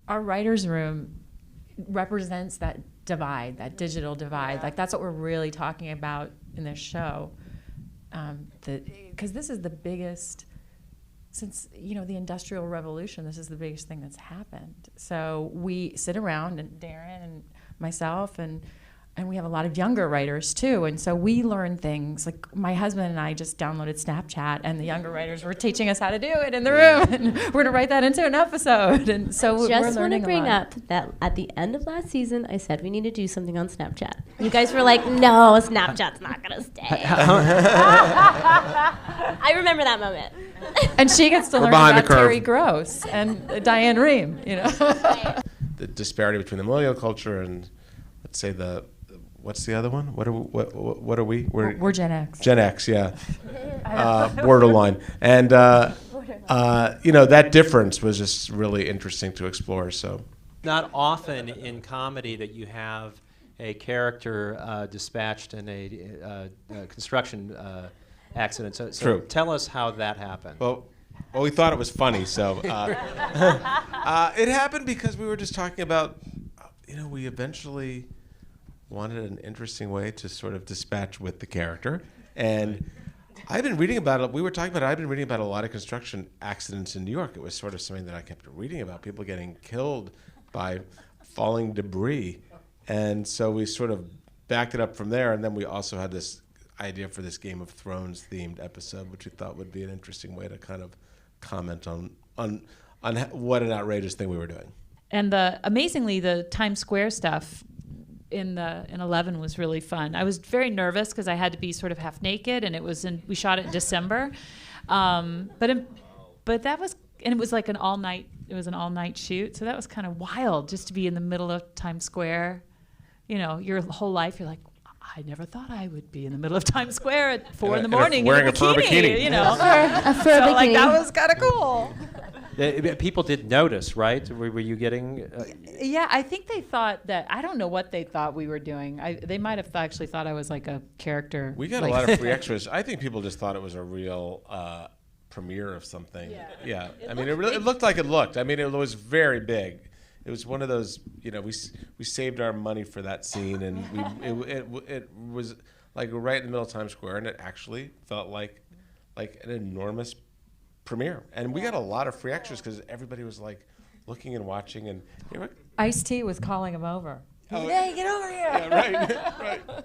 our writer's room represents that divide, that digital divide. Like that's what we're really talking about in this show. Because this is the biggest, since the Industrial Revolution, this is the biggest thing that's happened. So we sit around, and Darren and myself, and we have a lot of younger writers too, and so we learn things. Like my husband and I just downloaded Snapchat, and the younger writers were teaching us how to do it in the room, and we're going to write that into an episode. And so we're learning a lot. Just want to bring up that at the end of last season, I said we need to do something on Snapchat. You guys were like, no, Snapchat's not going to stay. I remember that moment. And she gets to learn about Terry Gross and Diane Rehm, Right. The disparity between the millennial culture and, let's say, what's the other one? What are we? We're Gen X. Gen X, yeah. Borderline. And, that difference was just really interesting to explore. So, not often in comedy that you have a character dispatched in a construction accident. So True. Tell us how that happened. Well, we thought it was funny. So it happened because we were just talking about, we eventually wanted an interesting way to sort of dispatch with the character. And I've been reading about it. We were talking about it. I've been reading about a lot of construction accidents in New York. It was sort of something that I kept reading about, people getting killed by falling debris. And so we sort of backed it up from there. And then we also had this idea for this Game of Thrones themed episode, which we thought would be an interesting way to kind of comment on what an outrageous thing we were doing. And amazingly, the Times Square stuff in 11 was really fun. I was very nervous because I had to be sort of half naked, and we shot it in December, but that was, and it was like an all night shoot, so that was kind of wild just to be in the middle of Times Square. Your whole life you're like, I never thought I would be in the middle of Times Square at 4 in the morning wearing in a fur bikini. A fur bikini. Like that was kind of cool. People did notice, right? Were you getting? Yeah, I think they thought that. I don't know what they thought we were doing. They might have actually thought I was like a character. We got a lot of free extras. I think people just thought it was a real premiere of something. Yeah. I mean, it looked like it looked. I mean, it was very big. It was one of those. We saved our money for that scene, and it was like right in the middle of Times Square, and it actually felt like an enormous premiere. And we got a lot of free extras because everybody was like looking and watching, and Ice-T was calling him over. Oh, Hey, get over here. Yeah, right.